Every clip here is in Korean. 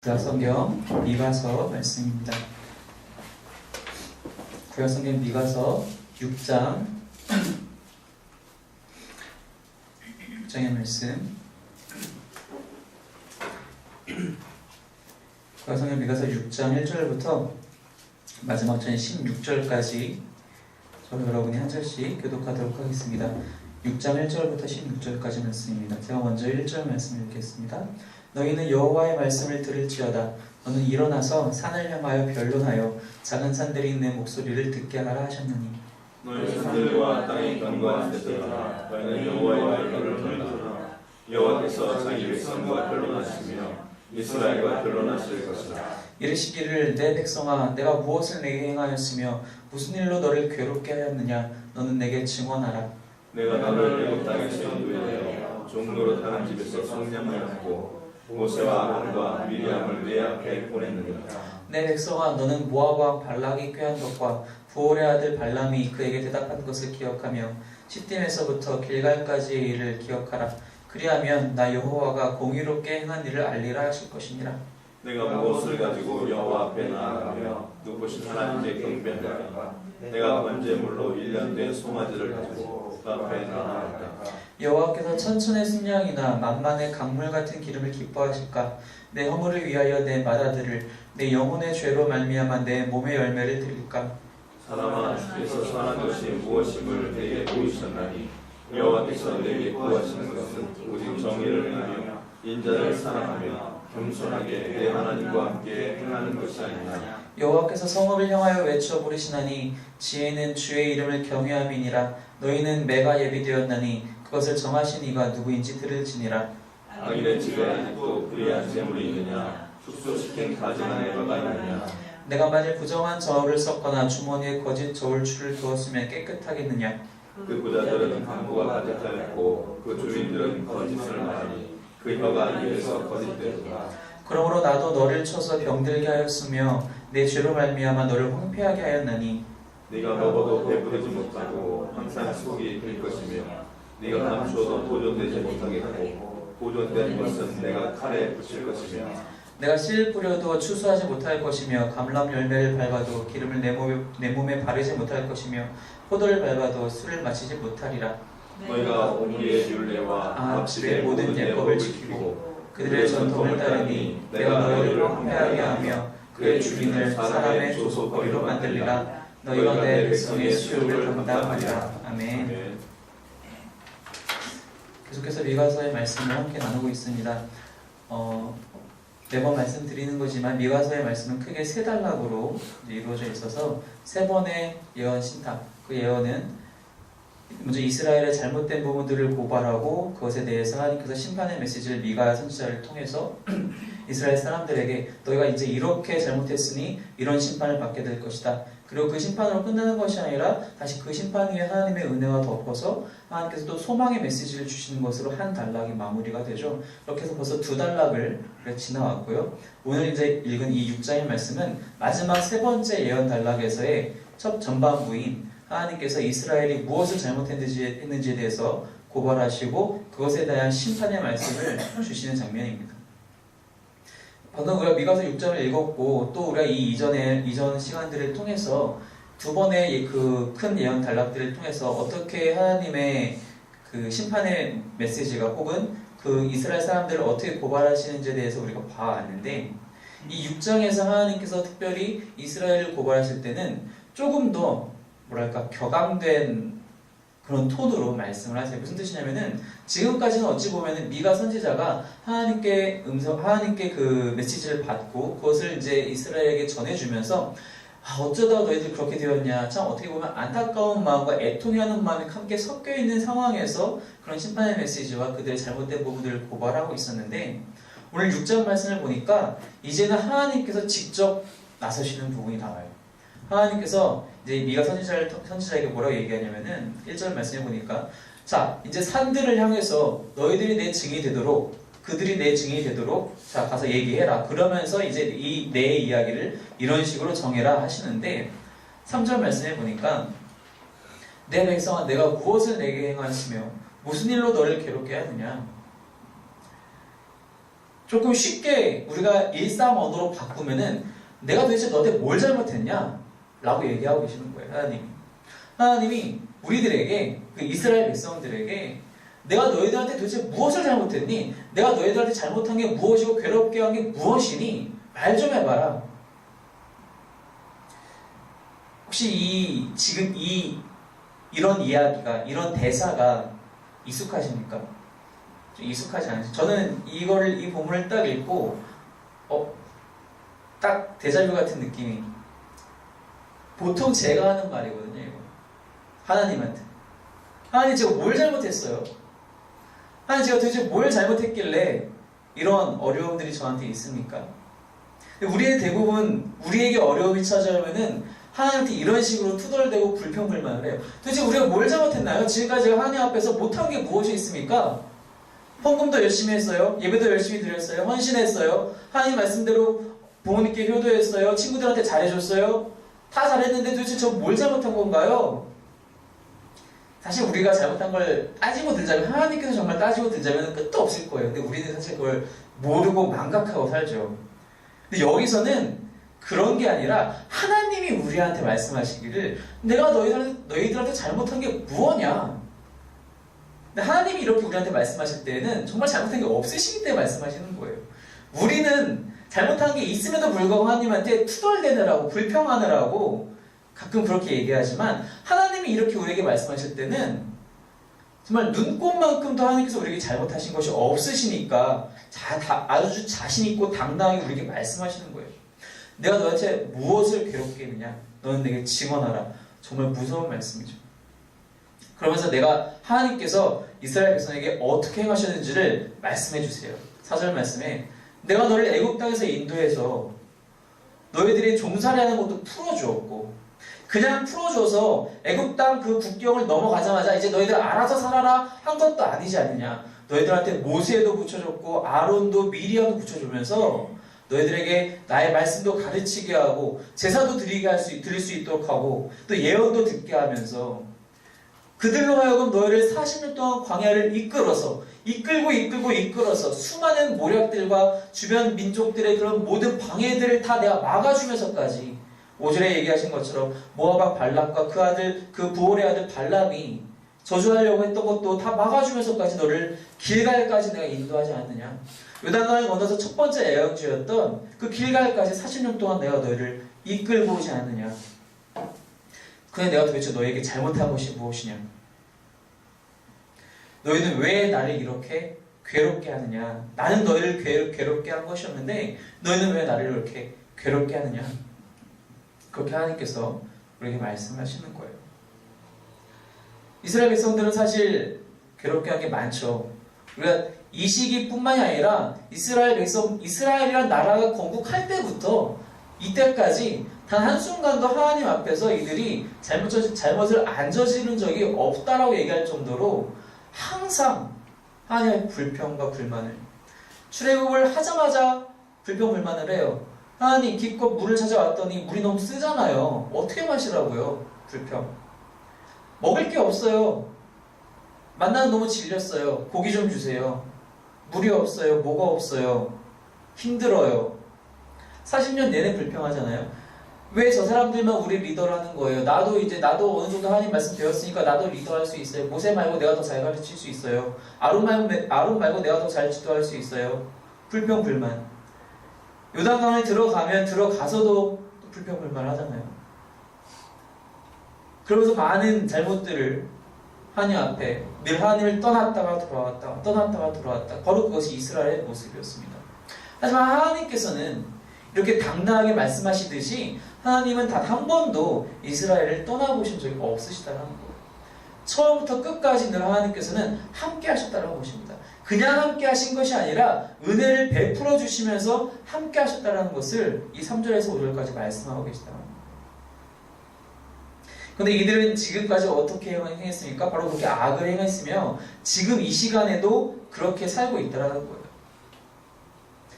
구약성경 미가서 말씀입니다. 구약성경 미가서 6장의 말씀. 구약성경 미가서 6장 1절부터 마지막 전 16절까지 저도 여러분이 한 절씩 교독하도록 하겠습니다. 6장 1절부터 16절까지 말씀입니다. 제가 먼저 1절 말씀을 읽겠습니다. 너희는 여호와의 말씀을 들을지어다. 너는 일어나서 산을 향하여 변론하여 작은 산들이 내 목소리를 듣게 하라 하셨느니 너희 산들과 땅의 견고한 데들아 너희는 여호와의 말씀을 들으라. 여호와께서 자기 백성과 변론하시며 이스라엘과 변론하실 것이라. 이르시기를 내 백성아 내가 무엇을 내게 행하였으며 무슨 일로 너를 괴롭게 하였느냐. 너는 내게 증언하라. 내가 너를 애굽 땅에서 인도하여 종로로 다른 집에서 성령하였고 모세와 아론과 미리암을 내 앞에 보냈느니라. 내 백성아 너는 모압 왕 발락이 꾀한 것과 부올의 아들 발람이 그에게 대답한 것을 기억하며 시딤에서부터 길갈까지의 일을 기억하라. 그리하면 나 여호와가 공의롭게 행한 일을 알리라 하실 것이니라. 내가 무엇을 가지고 여호와 앞에 나아가며 누구신 하나님께 경배하리까. 내가 번제물로 1년 된 송아지를 가지고 그 앞에 나아가리까. 여호와께서 천천의 순양이나 만만의 강물 같은 기름을 기뻐하실까. 내 허물을 위하여 내 맏아들을 내 영혼의 죄로 말미암아 내 몸의 열매를 드릴까. 사람아 주께서 선한 것이 무엇임을 내게 보이셨나니 여호와께서 내게 구하시는 것은 오직 정의를 행하며 인자를 사랑하며 겸손하게 내 하나님과 함께 행하는 것이 아니냐. 여호와께서 성읍을 향하여 외쳐 부르시나니 지혜는 주의 이름을 경외함이니라. 너희는 매가 예비되었나니 그것을 정하신 이가 누구인지 들을지니라. 당일의 집에 아직도 그리한 재물이 있느냐. 축소시킨 가증한 에바가 있느냐. 내가 만일 부정한 저울을 썼거나 주머니에 거짓 저울추를 두었으면 깨끗하겠느냐. 그 부자들은 강고가 가득하였고 그 주인들은 거짓을 말하니 그 혀가 입에서 거짓되도다. 그러므로 나도 너를 쳐서 병들게 하였으며 내 죄로 말미암아 너를 황폐하게 하였나니 네가 먹어도 배부르지 못하고 항상 속이 빌 것이며 네가 감추어도 보존되지 못하게 하고 보존된 것은 내가 칼에 붙일 것이며 내가 씨를 뿌려도 추수하지 못할 것이며 감람 열매를 밟아도 기름을 내 몸에 바르지 못할 것이며 포도를 밟아도 술을 마시지 못하리라. 너희가 오므리의 율례와 앞집의 모든 예법을 지키고 그들의 전통을 따르니 내가 너희를 황폐하게 하며 그의 주인을 사람의 조소거리로 만들리라. 너희가 내 백성의 수욕을 감당하리라. 아멘. 계속해서 미가서의 말씀을 함께 나누고 있습니다. 매번 말씀드리는 거지만 미가서의 말씀은 크게 세 단락으로 이루어져 있어서 세 번의 예언 신탁. 그 예언은 먼저 이스라엘의 잘못된 부분들을 고발하고 그것에 대해서 하나님께서 심판의 메시지를 미가 선지자를 통해서 이스라엘 사람들에게 너희가 이제 이렇게 잘못했으니 이런 심판을 받게 될 것이다. 그리고 그 심판으로 끝나는 것이 아니라 다시 그 심판 위에 하나님의 은혜와 덮어서 하나님께서 또 소망의 메시지를 주시는 것으로 한 단락이 마무리가 되죠. 이렇게 해서 벌써 두 단락을 지나왔고요. 오늘 이제 읽은 이 6장의 말씀은 마지막 세 번째 예언 단락에서의 첫 전반부인 하나님께서 이스라엘이 무엇을 잘못했는지에 대해서 고발하시고 그것에 대한 심판의 말씀을 주시는 장면입니다. 방금 우리가 미가서 6장을 읽었고 또 우리가 이 이전 시간들을 통해서 두 번의 그 큰 예언 단락들을 통해서 어떻게 하나님의 그 심판의 메시지가 혹은 그 이스라엘 사람들을 어떻게 고발하시는지에 대해서 우리가 봐왔는데 이 6장에서 하나님께서 특별히 이스라엘을 고발하실 때는 조금 더 뭐랄까 격앙된 그런 톤으로 말씀을 하세요. 무슨 뜻이냐면은 지금까지는 어찌 보면은 미가 선지자가 하나님께 그 메시지를 받고 그것을 이제 이스라엘에게 전해주면서 어쩌다 너희들 그렇게 되었냐. 참 어떻게 보면 안타까운 마음과 애통해하는 마음이 함께 섞여 있는 상황에서 그런 심판의 메시지와 그들의 잘못된 부분들을 고발하고 있었는데 오늘 6장 말씀을 보니까 이제는 하나님께서 직접 나서시는 부분이 나와요. 하나님께서 이제 미가 선지자에게 뭐라고 얘기하냐면은 1절 말씀해 보니까 자 이제 산들을 향해서 너희들이 내 증인이 되도록 그들이 내 증인이 되도록 자 가서 얘기해라. 그러면서 이제 내 이야기를 이런 식으로 정해라 하시는데 3절 말씀해 보니까 내 백성아 내가 무엇을 내게 행하였으며 무슨 일로 너를 괴롭게 하느냐. 조금 쉽게 우리가 일상 언어로 바꾸면은 내가 도대체 너한테 뭘 잘못했냐? 라고 얘기하고 계시는 거예요. 하나님이 우리들에게, 그 이스라엘 백성들에게 내가 너희들한테 도대체 무엇을 잘못했니? 내가 너희들한테 잘못한 게 무엇이고 괴롭게 한 게 무엇이니? 말 좀 해봐라. 혹시 지금 이런 이야기가, 이런 대사가 익숙하십니까? 좀 익숙하지 않으세요? 저는 이 본문을 딱 읽고, 딱 데자뷰 같은 느낌이. 보통 제가 하는 말이거든요, 이거. 하나님한테. 하나님, 제가 뭘 잘못했어요? 하나님, 제가 도대체 뭘 잘못했길래 이런 어려움들이 저한테 있습니까? 우리의 대부분, 우리에게 어려움이 찾아오면은 하나님한테 이런 식으로 투덜대고 불평불만을 해요. 도대체 우리가 뭘 잘못했나요? 지금까지 제가 하나님 앞에서 못한 게 무엇이 있습니까? 헌금도 열심히 했어요. 예배도 열심히 드렸어요. 헌신했어요. 하나님 말씀대로 부모님께 효도했어요. 친구들한테 잘해줬어요. 다 잘했는데 도대체 저 뭘 잘못한 건가요? 사실 우리가 잘못한 걸 따지고 들자면, 하나님께서 정말 따지고 들자면 끝도 없을 거예요. 근데 우리는 사실 그걸 모르고 망각하고 살죠. 근데 여기서는 그런 게 아니라 하나님이 우리한테 말씀하시기를 내가 너희들한테 잘못한 게 무엇냐? 근데 하나님이 이렇게 우리한테 말씀하실 때에는 정말 잘못한 게 없으시기 때문에 말씀하시는 거예요. 우리는 잘못한 게 있음에도 불구하고 하나님한테 투덜대느라고 불평하느라고 가끔 그렇게 얘기하지만, 하나님이 이렇게 우리에게 말씀하실 때는 정말 눈꽃만큼도 하나님께서 우리에게 잘못하신 것이 없으시니까 아주 자신있고 당당하게 우리에게 말씀하시는 거예요. 내가 너한테 무엇을 괴롭게 했느냐? 너는 내게 증언하라. 정말 무서운 말씀이죠. 그러면서 하나님께서 이스라엘 백성에게 어떻게 행하셨는지를 말씀해 주세요. 4절 말씀에 내가 너를 애굽 땅에서 인도해서 너희들이 종살이하는 것도 풀어주었고, 그냥 풀어줘서 애굽 땅 그 국경을 넘어가자마자 이제 너희들 알아서 살아라 한 것도 아니지 않느냐. 너희들한테 모세도 붙여줬고 아론도 미리암도 붙여주면서 너희들에게 나의 말씀도 가르치게 하고 제사도 드릴 수 있도록 하고 또 예언도 듣게 하면서 그들로 하여금 너희를 40년 동안 광야를 이끌어서 수많은 모략들과 주변 민족들의 그런 모든 방해들을 다 내가 막아주면서까지, 5절에 얘기하신 것처럼 모아박 발락과 그 부올의 아들 발람이 저주하려고 했던 것도 다 막아주면서까지 너를 길갈까지 내가 인도하지 않느냐. 요단강을 건너서 첫 번째 애영지였던 그 길갈까지 40년 동안 내가 너희를 이끌고 오지 않느냐. 그런데 내가 도대체 너에게 잘못한 것이 무엇이냐? 너희는 왜 나를 이렇게 괴롭게 하느냐? 나는 너희를 괴롭게 한 것이었는데 너희는 왜 나를 이렇게 괴롭게 하느냐? 그렇게 하나님께서 우리에게 말씀하시는 거예요. 이스라엘 백성들은 사실 괴롭게 한 게 많죠. 우리가 이 시기뿐만이 아니라 이스라엘이란 나라가 건국할 때부터 이때까지 단 한순간도 하나님 앞에서 이들이 잘못을 안 저지른 적이 없다라고 얘기할 정도로 항상 하나님의 불평과 불만을, 출애굽을 하자마자 불평 불만을 해요. 하나님, 기껏 물을 찾아왔더니 물이 너무 쓰잖아요. 어떻게 마시라고요? 불평. 먹을 게 없어요. 만나는 너무 질렸어요. 고기 좀 주세요. 물이 없어요. 뭐가 없어요. 힘들어요. 40년 내내 불평하잖아요. 왜 저 사람들만 우리 리더라는 거예요? 나도 어느 정도 하나님 말씀 배웠으니까 나도 리더할 수 있어요. 모세 말고 내가 더 잘 가르칠 수 있어요. 아론 말고 내가 더 잘 지도할 수 있어요. 불평 불만. 요단강에 들어가서도 또 불평 불만 하잖아요. 그러면서 많은 잘못들을 하나님 앞에 늘 하나님을 떠났다가 돌아왔다. 바로 그것이 이스라엘의 모습이었습니다. 하지만 하나님께서는 이렇게 당당하게 말씀하시듯이 하나님은 단 한 번도 이스라엘을 떠나보신 적이 없으시다는 거예요. 처음부터 끝까지 늘 하나님께서는 함께 하셨다는 것입니다. 그냥 함께 하신 것이 아니라 은혜를 베풀어 주시면서 함께 하셨다는 것을 이 3절에서 5절까지 말씀하고 계시다는 거예요. 그런데 이들은 지금까지 어떻게 행했습니까? 바로 그렇게 악을 행했으며 지금 이 시간에도 그렇게 살고 있다는 거예요.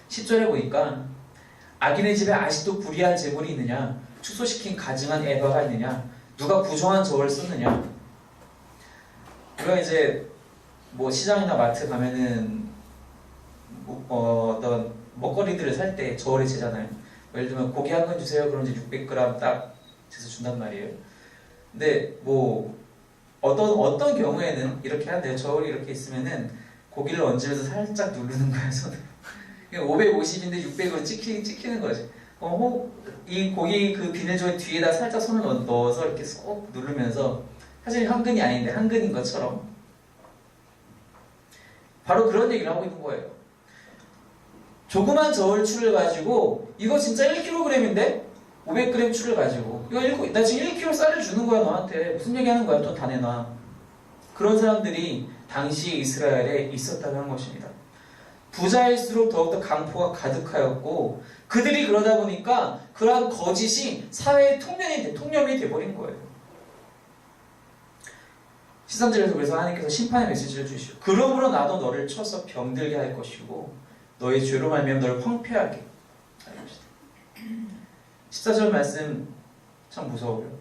10절에 보니까 악인의 집에 아직도 불의한 재물이 있느냐? 축소시킨 가증한 에바가 있느냐? 누가 부정한 저울 썼느냐? 우리가 이제 시장이나 마트 가면은 어떤 먹거리들을 살 때 저울에 재잖아요. 예를 들면 고기 한 근 주세요. 그럼 이제 600g 딱 재서 준단 말이에요. 근데 뭐 어떤 경우에는 이렇게 한대요. 저울이 이렇게 있으면은 고기를 얹으면서 살짝 누르는 거예요, 손을. 550인데 600으로 찍히는 거지. 이 고기 그 비닐조각 뒤에다 살짝 손을 넣어서 이렇게 쏙 누르면서 사실 한 근이 아닌데 한 근인 것처럼 바로 그런 얘기를 하고 있는 거예요. 조그만 저울추를 가지고 이거 진짜 1kg인데 500g 추를 가지고 나 지금 1kg 쌀을 주는 거야 너한테. 무슨 얘기하는 거야? 돈 다 내놔. 그런 사람들이 당시 이스라엘에 있었다는 것입니다. 부자일수록 더욱더 강포가 가득하였고 그들이 그러다 보니까 그러한 거짓이 사회의 통념이 돼버린 거예요. 13절에서 그래서 하나님께서 심판의 메시지를 주시오. 그러므로 나도 너를 쳐서 병들게 할 것이고 너의 죄로 말미암아 너를 황폐하게 할 것이다. 14절 말씀 참 무서워요.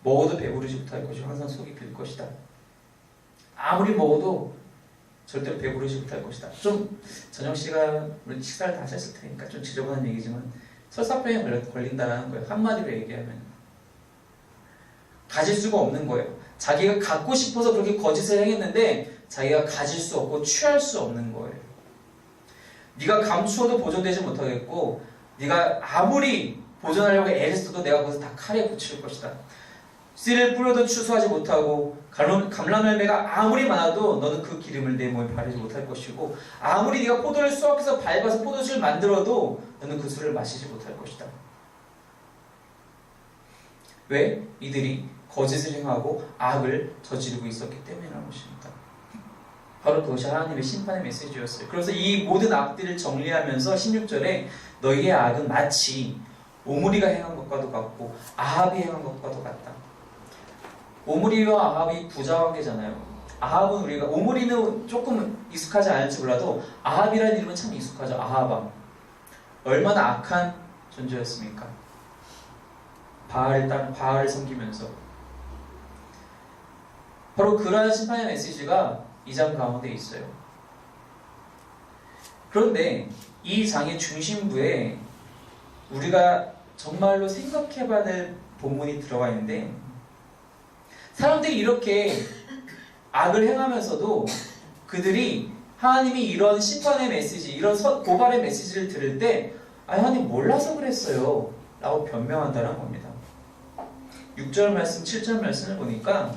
먹어도 배부르지 못할 것이고 항상 속이 빌 것이다. 아무리 먹어도 절대로 배부르지 못할 것이다. 좀 저녁 시간 식사를 다 하셨을 테니까 좀 지저분한 얘기지만 설사병에 걸린다라는 거예요. 한마디로 얘기하면 가질 수가 없는 거예요. 자기가 갖고 싶어서 그렇게 거짓을 행했는데 자기가 가질 수 없고 취할 수 없는 거예요. 네가 감추어도 보존되지 못하겠고 네가 아무리 보존하려고 애를 써도 내가 거기서 다 칼에 붙일 것이다. 씨를 뿌려도 추수하지 못하고 감람열매가 아무리 많아도 너는 그 기름을 내 몸에 바르지 못할 것이고 아무리 네가 포도를 수확해서 밟아서 포도주를 만들어도 너는 그 술을 마시지 못할 것이다. 왜? 이들이 거짓을 행하고 악을 저지르고 있었기 때문이라는 것입니다. 바로 그것이 하나님의 심판의 메시지였어요. 그래서 이 모든 악들을 정리하면서 16절에 너희의 악은 마치 오므리가 행한 것과도 같고 아합이 행한 것과도 같다. 오므리와 아합이 부자 관계잖아요. 아합은 오므리는 조금 익숙하지 않을지 몰라도 아합이라는 이름은 참 익숙하죠. 아합왕. 얼마나 악한 존재였습니까? 바알을 섬기면서. 바로 그러한 심판의 메시지가 이 장 가운데 있어요. 그런데 이 장의 중심부에 우리가 정말로 생각해봐야 될 본문이 들어가 있는데 사람들이 이렇게 악을 행하면서도 그들이 하나님이 이런 심판의 메시지, 이런 고발의 메시지를 들을 때 하나님 몰라서 그랬어요 라고 변명한다는 겁니다. 6절 말씀, 7절 말씀을 보니까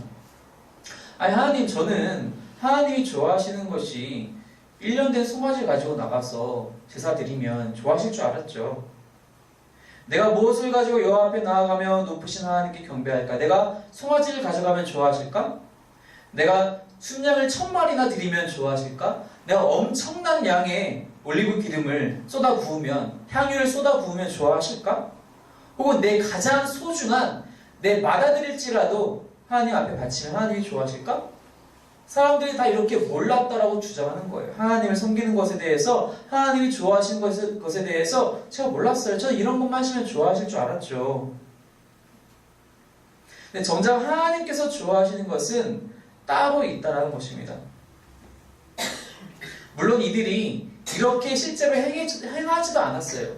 하나님 저는 하나님이 좋아하시는 것이 1년 된 송아지 가지고 나가서 제사 드리면 좋아하실 줄 알았죠. 내가 무엇을 가지고 여호와 앞에 나아가며 높으신 하나님께 경배할까? 내가 송아지를 가져가면 좋아하실까? 내가 순양을 1000마리나 드리면 좋아하실까? 내가 엄청난 양의 올리브 기름을 쏟아 부으면 향유를 쏟아 부으면 좋아하실까? 혹은 내 가장 소중한 내 맏아들일지라도 하나님 앞에 바치면 하나님이 좋아하실까? 사람들이 다 이렇게 몰랐다라고 주장하는 거예요. 하나님을 섬기는 것에 대해서 하나님이 좋아하시는 것에 대해서 제가 몰랐어요. 저는 이런 것만 하시면 좋아하실 줄 알았죠. 근데 정작 하나님께서 좋아하시는 것은 따로 있다라는 것입니다. 물론 이들이 이렇게 실제로 행하지도 않았어요.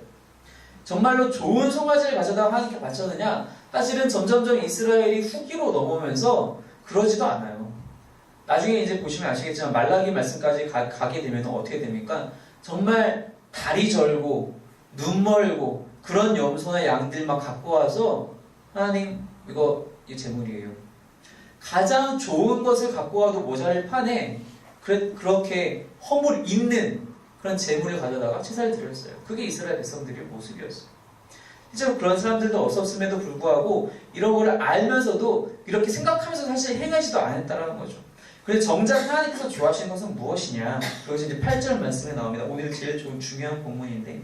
정말로 좋은 송아지를 가져다가 하나님께 바쳤느냐? 사실은 점점점 이스라엘이 후기로 넘어오면서 그러지도 않아요. 나중에 이제 보시면 아시겠지만 말라기 말씀까지 가게 되면 어떻게 됩니까? 정말 다리 절고 눈 멀고 그런 염소나 양들 막 갖고 와서 하나님 이거 제물이에요. 가장 좋은 것을 갖고 와도 모자랄 판에 그렇게 허물 있는 그런 제물을 가져다가 제사를 드렸어요. 그게 이스라엘 백성들의 모습이었어요. 실제로 그런 사람들도 없었음에도 불구하고 이런 걸 알면서도 이렇게 생각하면서 사실 행하지도 않았다는 거죠. 그런데 정작 하나님께서 좋아하시는 것은 무엇이냐? 그것이 이제 8절 말씀에 나옵니다. 오늘 제일 중요한 본문인데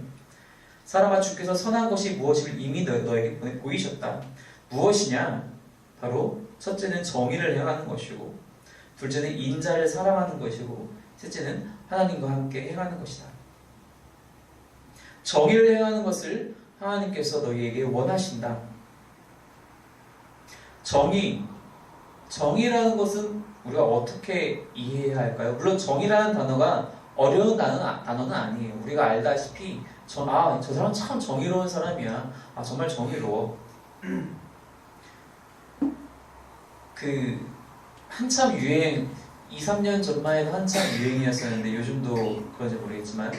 사람아 주께서 선한 것이 무엇을 이미 너에게 보이셨다. 무엇이냐? 바로 첫째는 정의를 행하는 것이고 둘째는 인자를 사랑하는 것이고 셋째는 하나님과 함께 행하는 것이다. 정의를 행하는 것을 하나님께서 너희에게 원하신다. 정의라는 것은 우리가 어떻게 이해해야 할까요? 물론 정의라는 단어가 어려운 단어는 아니에요. 우리가 알다시피 저 사람 참 정의로운 사람이야. 정말 정의로워. 한참 유행 2, 3년 전만 해도 한참 유행이었었는데 요즘도 그런지 모르겠지만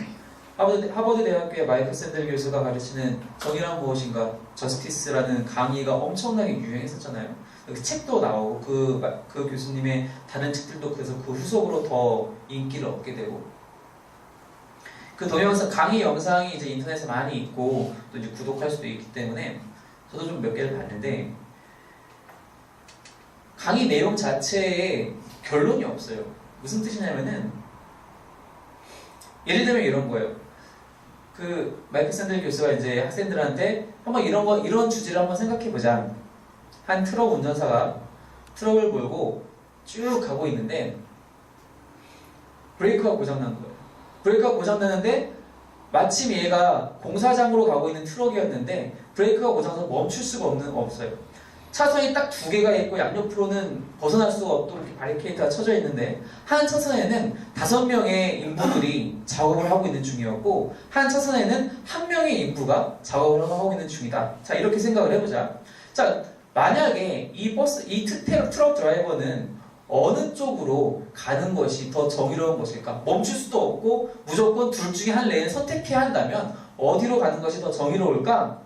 하버드 대학교의 마이클 샌델 교수가 가르치는 정의란 무엇인가 저스티스라는 강의가 엄청나게 유행했었잖아요. 그 책도 나오고 그 교수님의 다른 책들도 그래서 그 후속으로 더 인기를 얻게 되고 그 동영상 강의 영상이 이제 인터넷에 많이 있고 또 이제 구독할 수도 있기 때문에 저도 좀 몇 개를 봤는데 강의 내용 자체에 결론이 없어요. 무슨 뜻이냐면은 예를 들면 이런 거예요. 마이클 샌델 교수가 이제 학생들한테 한번 이런 주제를 한번 생각해보자. 한 트럭 운전사가 트럭을 몰고 쭉 가고 있는데 브레이크가 고장난 거예요. 브레이크가 고장나는데 마침 얘가 공사장으로 가고 있는 트럭이었는데 브레이크가 고장나서 멈출 수가 없어요. 차선이 딱 2개가 있고 양옆으로는 벗어날 수가 없도록 이렇게 바리케이트가 쳐져 있는데 한 차선에는 5명의 인부들이 작업을 하고 있는 중이었고 한 차선에는 1명의 인부가 작업을 하고 있는 중이다. 자, 이렇게 생각을 해보자. 자, 만약에 이 트럭 드라이버는 어느 쪽으로 가는 것이 더 정의로운 것일까? 멈출 수도 없고 무조건 둘 중에 한 레인을 선택해야 한다면 어디로 가는 것이 더 정의로울까?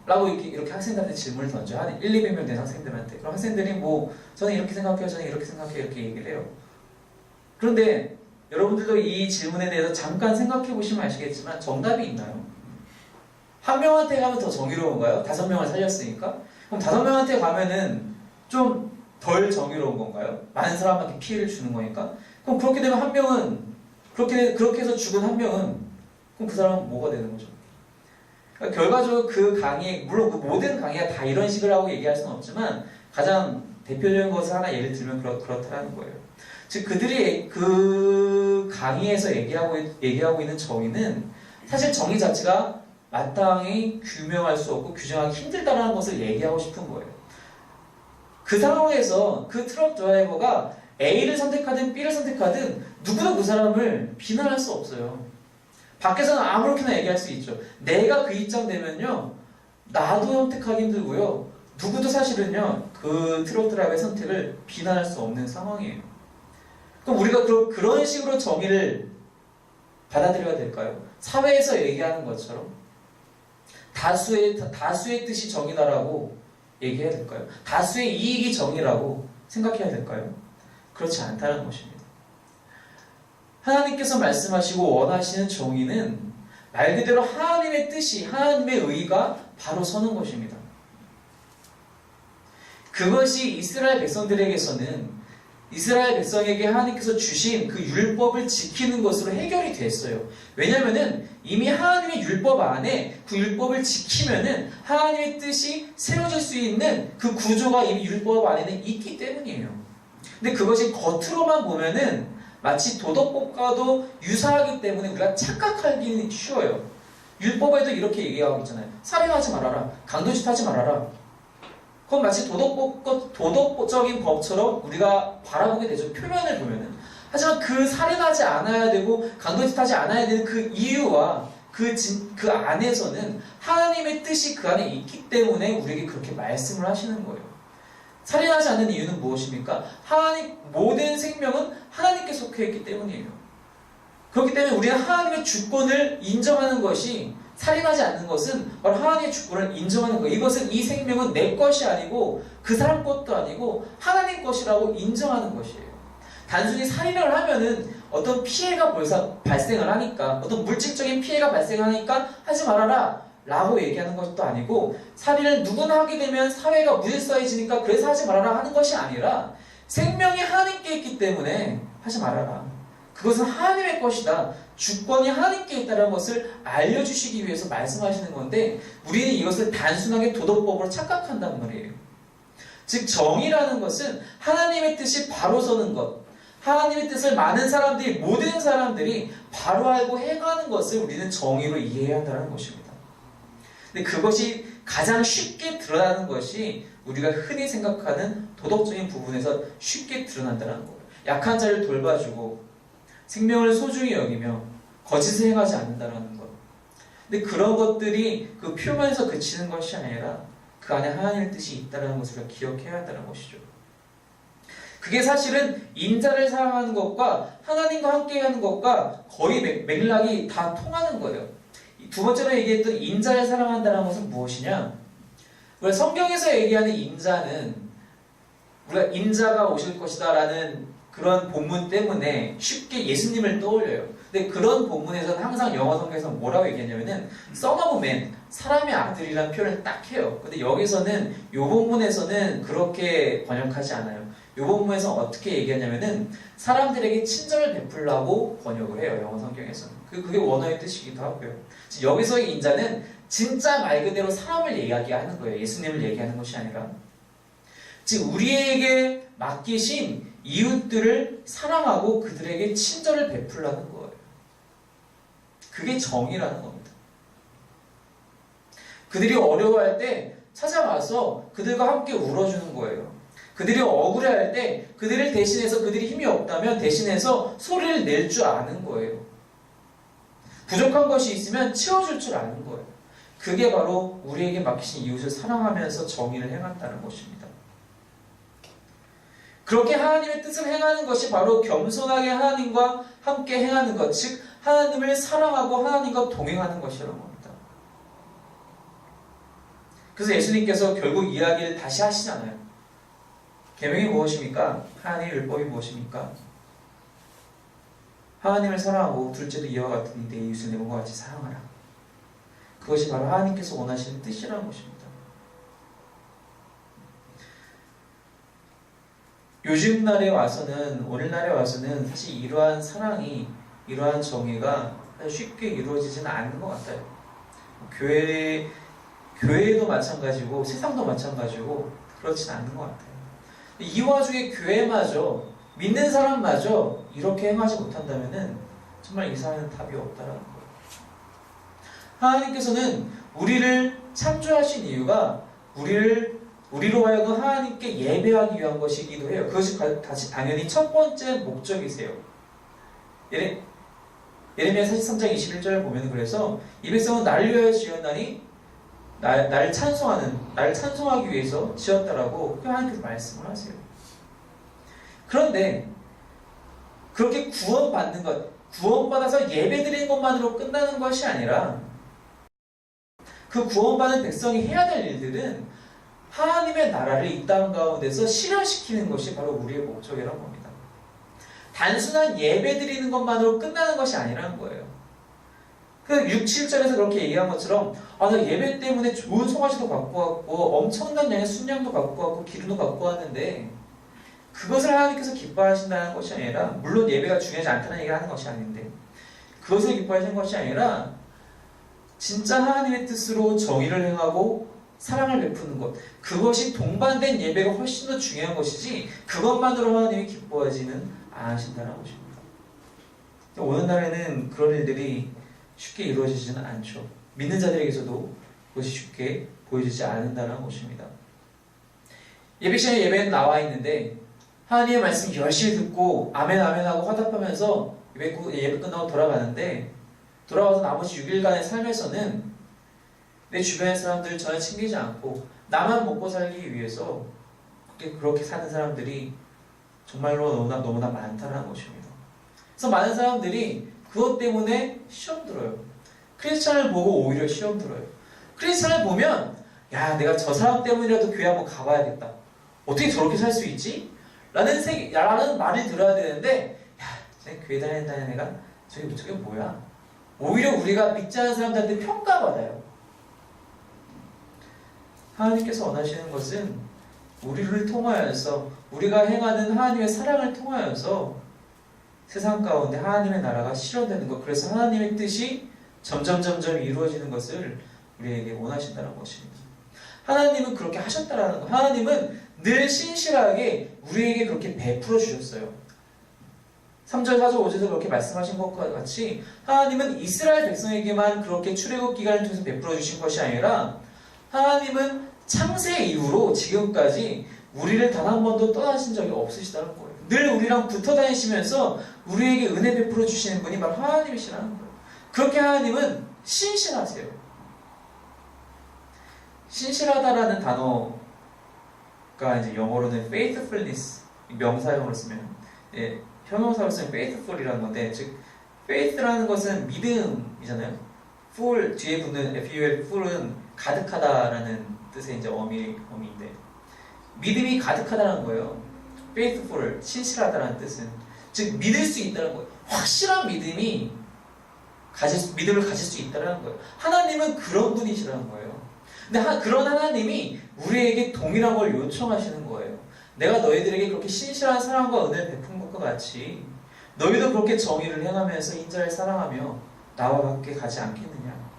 라고 이렇게 학생들한테 질문을 던져. 한 1, 200명 된 학생들한테. 그럼 학생들이 저는 이렇게 생각해요, 저는 이렇게 생각해요, 이렇게 얘기를 해요. 그런데 여러분들도 이 질문에 대해서 잠깐 생각해 보시면 아시겠지만 정답이 있나요? 한 명한테 가면 더 정의로운가요? 5명을 살렸으니까? 그럼 5명한테 가면은 좀 덜 정의로운 건가요? 많은 사람한테 피해를 주는 거니까? 그럼 그렇게 되면 한 명은 그렇게 해서 죽은 한 명은 그럼 그 사람은 뭐가 되는 거죠? 그러니까 결과적으로 그 강의, 물론 그 모든 강의가 다 이런 식으로 하고 얘기할 수는 없지만 가장 대표적인 것을 하나 예를 들면 그렇다는 거예요. 즉 그들이 그 강의에서 얘기하고 있는 정의는 사실 정의 자체가 마땅히 규명할 수 없고 규정하기 힘들다는 것을 얘기하고 싶은 거예요. 그 상황에서 그 트럭 드라이버가 A를 선택하든 B를 선택하든 누구도 그 사람을 비난할 수 없어요. 밖에서는 아무렇게나 얘기할 수 있죠. 내가 그 입장 되면요, 나도 선택하기 힘들고요, 누구도 사실은요 그 트럭 드라이버의 선택을 비난할 수 없는 상황이에요. 그럼 우리가 그런 식으로 정의를 받아들여야 될까요? 사회에서 얘기하는 것처럼 다수의 뜻이 정의다라고 얘기해야 될까요? 다수의 이익이 정의라고 생각해야 될까요? 그렇지 않다는 것입니다. 하나님께서 말씀하시고 원하시는 정의는 말 그대로 하나님의 뜻이, 하나님의 의가 바로 서는 것입니다. 그것이 이스라엘 백성들에게서는 이스라엘 백성에게 하나님께서 주신 그 율법을 지키는 것으로 해결이 됐어요. 왜냐하면은 이미 하나님의 율법 안에 그 율법을 지키면은 하나님의 뜻이 세워질 수 있는 그 구조가 이미 율법 안에는 있기 때문이에요. 근데 그것이 겉으로만 보면은 마치 도덕법과도 유사하기 때문에 우리가 착각하기는 쉬워요. 율법에도 이렇게 얘기하고 있잖아요. 살인하지 말아라. 강도짓 하지 말아라. 그건 마치 도덕적인 법처럼 우리가 바라보게 되죠. 표면을 보면은. 하지만 그 살인하지 않아야 되고 강도짓 하지 않아야 되는 그 이유와 그 안에서는 하나님의 뜻이 그 안에 있기 때문에 우리에게 그렇게 말씀을 하시는 거예요. 살인하지 않는 이유는 무엇입니까? 모든 생명은 하나님께 속해 있기 때문이에요. 그렇기 때문에 우리는 하나님의 주권을 인정하는 것이, 살인하지 않는 것은 바로 하나님의 주권을 인정하는 거예요. 이것은 이 생명은 내 것이 아니고 그 사람 것도 아니고 하나님 것이라고 인정하는 것이에요. 단순히 살인을 하면은 어떤 피해가 발생을 하니까, 어떤 물질적인 피해가 발생하니까 하지 말아라 라고 얘기하는 것도 아니고, 살인을 누구나 하게 되면 사회가 무질서해지니까 그래서 하지 말아라 하는 것이 아니라 생명이 하나님께 있기 때문에 하지 말아라. 그것은 하나님의 것이다. 주권이 하나님께 있다는 것을 알려주시기 위해서 말씀하시는 건데, 우리는 이것을 단순하게 도덕법으로 착각한단 말이에요. 즉 정의라는 것은 하나님의 뜻이 바로 서는 것, 하나님의 뜻을 모든 사람들이 바로 알고 행하는 것을 우리는 정의로 이해해야 한다는 것입니다. 근데 그것이 가장 쉽게 드러나는 것이 우리가 흔히 생각하는 도덕적인 부분에서 쉽게 드러난다는 거예요. 약한 자를 돌봐주고 생명을 소중히 여기며 거짓을 행하지 않는다라는 것. 근데 그런 것들이 그 표면에서 그치는 것이 아니라 그 안에 하나님의 뜻이 있다는 것을 기억해야 한다는 것이죠. 그게 사실은 인자를 사랑하는 것과 하나님과 함께하는 것과 거의 맥락이 다 통하는 거예요. 두 번째로 얘기했던 인자를 사랑한다는 것은 무엇이냐? 우리가 성경에서 얘기하는 인자는 우리가 인자가 오실 것이다 라는 그런 본문 때문에 쉽게 예수님을 떠올려요. 근데 그런 본문에서는 항상 영어 성경에서는 뭐라고 얘기하냐면은 Son of Man, 사람의 아들이라는 표현을 딱 해요. 근데 여기서는 이 본문에서는 그렇게 번역하지 않아요. 이 본문에서 어떻게 얘기하냐면은 사람들에게 친절을 베풀라고 번역을 해요. 영어 성경에서는. 그게 원어의 뜻이기도 하고요. 여기서의 인자는 진짜 말 그대로 사람을 이야기하는 거예요. 예수님을 얘기하는 것이 아니라. 즉 우리에게 맡기신 이웃들을 사랑하고 그들에게 친절을 베풀라는 거예요. 그게 정의라는 겁니다. 그들이 어려워할 때 찾아가서 그들과 함께 울어주는 거예요. 그들이 억울해할 때 그들을 대신해서 그들이 힘이 없다면 대신해서 소리를 낼 줄 아는 거예요. 부족한 것이 있으면 채워줄 줄 아는 거예요. 그게 바로 우리에게 맡기신 이웃을 사랑하면서 정의를 행한다는 것입니다. 그렇게 하나님의 뜻을 행하는 것이 바로 겸손하게 하나님과 함께 행하는 것, 즉 하나님을 사랑하고 하나님과 동행하는 것이라는 겁니다. 그래서 예수님께서 결국 이야기를 다시 하시잖아요. 계명이 무엇입니까? 하나님의 율법이 무엇입니까? 하나님을 사랑하고 둘째도 이와 같으니 내 이웃을 내 몸과 같이 사랑하라. 그것이 바로 하나님께서 원하시는 뜻이라는 것입니다. 요즘 날에 와서는, 오늘날에 와서는 사실 이러한 사랑이, 이러한 정의가 쉽게 이루어지지는 않는 것 같아요. 교회도 마찬가지고 세상도 마찬가지고 그렇진 않는 것 같아요. 이 와중에 교회마저, 믿는 사람마저 이렇게 행하지 못한다면 정말 이 사람은 답이 없다라는 거예요. 하나님께서는 우리를 창조하신 이유가 우리로 하여금 하나님께 예배하기 위한 것이기도 해요. 그것이 당연히 첫 번째 목적이세요. 예레미야 43장 21절을 보면 그래서 이 백성은 나를 위하여 지었나니 나를 찬송하기 위해서 지었다라고 하나님께서 말씀을 하세요. 그런데 그렇게 구원받는 것, 구원받아서 예배드리는 것만으로 끝나는 것이 아니라 그 구원받은 백성이 해야 될 일들은 하나님의 나라를 이 땅 가운데서 실현시키는 것이 바로 우리의 목적이라고 합니다. 단순한 예배 드리는 것만으로 끝나는 것이 아니라는 거예요. 그 6, 7절에서 그렇게 얘기한 것처럼 나 예배 때문에 좋은 송아지도 갖고 왔고 엄청난 양의 순양도 갖고 왔고 기름도 갖고 왔는데 그것을 하나님께서 기뻐하신다는 것이 아니라, 물론 예배가 중요하지 않다는 얘기를 하는 것이 아닌데 그것을 기뻐하시는 것이 아니라 진짜 하나님의 뜻으로 정의를 행하고 사랑을 베푸는 것, 그것이 동반된 예배가 훨씬 더 중요한 것이지 그것만으로 하나님이 기뻐하지는 않으신다는 것입니다. 오늘날에는 그런 일들이 쉽게 이루어지지는 않죠. 믿는 자들에게서도 그것이 쉽게 보여지지 않는다는 것입니다. 예배 시간에 예배는 나와 있는데 하나님의 말씀 열심히 듣고 아멘 아멘 하고 화답하면서 예배 끝나고 돌아가는데, 돌아와서 나머지 6일간의 삶에서는 내 주변의 사람들을 전혀 챙기지 않고 나만 먹고 살기 위해서 그렇게 사는 사람들이 정말로 너무나 많다는 것입니다. 그래서 많은 사람들이 그것 때문에 시험 들어요. 크리스찬을 보고 오히려 시험 들어요. 크리스찬을 보면 야, 내가 저 사람 때문이라도 교회 한번 가봐야겠다. 어떻게 저렇게 살 수 있지? 라는 말을 들어야 되는데, 야, 교회 다니는 애가 저게 뭐야? 오히려 우리가 믿지 않는 사람들한테 평가받아요. 하나님께서 원하시는 것은 우리를 통하여서, 우리가 행하는 하나님의 사랑을 통하여서 세상 가운데 하나님의 나라가 실현되는 것, 그래서 하나님의 뜻이 점점 이루어지는 것을 우리에게 원하신다는 것입니다. 하나님은 그렇게 하셨다라는 것. 하나님은 늘 신실하게 우리에게 그렇게 베풀어 주셨어요. 3절, 4절, 5절에서 그렇게 말씀하신 것과 같이 하나님은 이스라엘 백성에게만 그렇게 출애굽 기간을 통해서 베풀어 주신 것이 아니라 창세 이후로 지금까지 우리를 단 한 번도 떠나신 적이 없으시다는 거예요. 늘 우리랑 붙어 다니시면서 우리에게 은혜 베풀어 주시는 분이 바로 하나님이시라는 거예요. 그렇게 하나님은 신실하세요. 신실하다라는 단어가 이제 영어로는 faithfulness, 명사형으로 쓰면, 형용사로 쓰면 faithful이라는 건데, 즉 faith라는 것은 믿음이잖아요. full 뒤에 붙는 full, full은 가득하다라는 뜻의 이제 어미인데, 믿음이 가득하다는 거예요. faithful, 신실하다라는 뜻은, 즉 믿을 수 있다는 거예요. 확실한 믿음을 가질 수 있다는 거예요. 하나님은 그런 분이시라는 거예요. 근데 그런 하나님이 우리에게 동일한 걸 요청하시는 거예요. 내가 너희들에게 그렇게 신실한 사랑과 은혜를 베푼 것과 같이 너희도 그렇게 정의를 행하면서 인자를 사랑하며 나와 함께 가지 않겠느냐.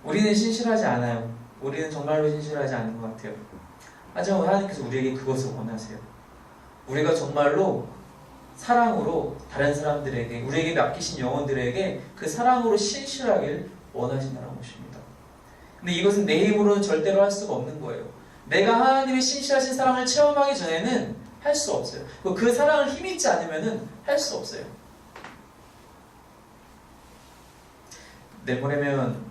우리는 신실하지 않아요. 우리는 정말로 신실하지 않은 것 같아요. 하지만 하나님께서 우리에게 그것을 원하세요. 우리가 정말로 사랑으로 다른 사람들에게, 우리에게 맡기신 영혼들에게 그 사랑으로 신실하길 원하신다는 것입니다. 근데 이것은 내 힘으로는 절대로 할 수가 없는 거예요. 내가 하나님의 신실하신 사랑을 체험하기 전에는 할 수 없어요. 그 사랑을 힘있지 않으면 할 수 없어요. 내보내면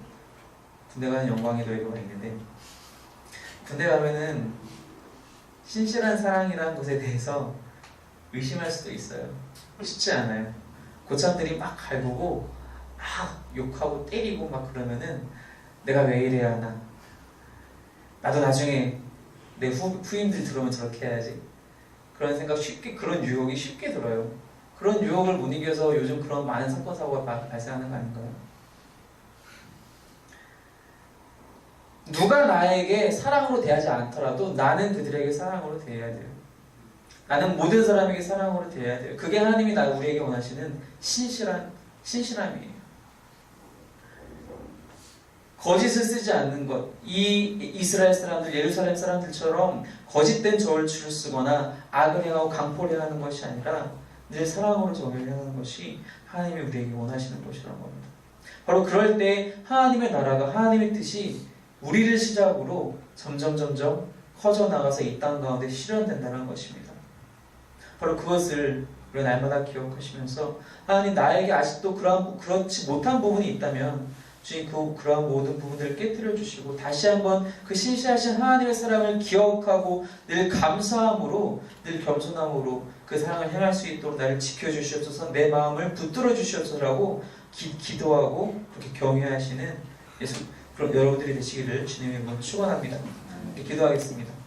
군대 가는 영광이 너희가 있는데, 군대 가면은 신실한 사랑이라는 것에 대해서 의심할 수도 있어요. 쉽지 않아요. 고참들이 막 갈구고 막 욕하고 때리고 막 그러면은 내가 왜 이래야 하나, 나도 나중에 내 후임들 들어오면 저렇게 해야지, 그런 생각 그런 유혹이 쉽게 들어요. 그런 유혹을 못 이겨서 요즘 그런 많은 사건 사고가 발생하는 거 아닌가요? 누가 나에게 사랑으로 대하지 않더라도 나는 그들에게 사랑으로 대해야 돼요. 나는 모든 사람에게 사랑으로 대해야 돼요. 그게 하나님이 우리에게 원하시는 신실함이에요. 거짓을 쓰지 않는 것, 이 이스라엘 사람들, 예루살렘 사람들처럼 거짓된 저울추를 쓰거나 악을 행하고 강포를 행하는 것이 아니라 늘 사랑으로 정의를 행하는 것이 하나님이 우리에게 원하시는 것이라는 겁니다. 바로 그럴 때 하나님의 나라가, 하나님의 뜻이 우리를 시작으로 점점 커져나가서 이 땅 가운데 실현된다는 것입니다. 바로 그것을 우리가 날마다 기억하시면서, 하나님 나에게 아직도 그렇지 못한 부분이 있다면 주님 그러한 모든 부분들을 깨뜨려 주시고 다시 한번 그 신실하신 하나님의 사랑을 기억하고 늘 감사함으로, 늘 겸손함으로 그 사랑을 행할 수 있도록 나를 지켜주시옵소서, 내 마음을 붙들어 주시옵소서라고 기도하고 그렇게 경외하시는 그럼 여러분들이 되시기를 주님의 이름으로 축원합니다. 기도하겠습니다.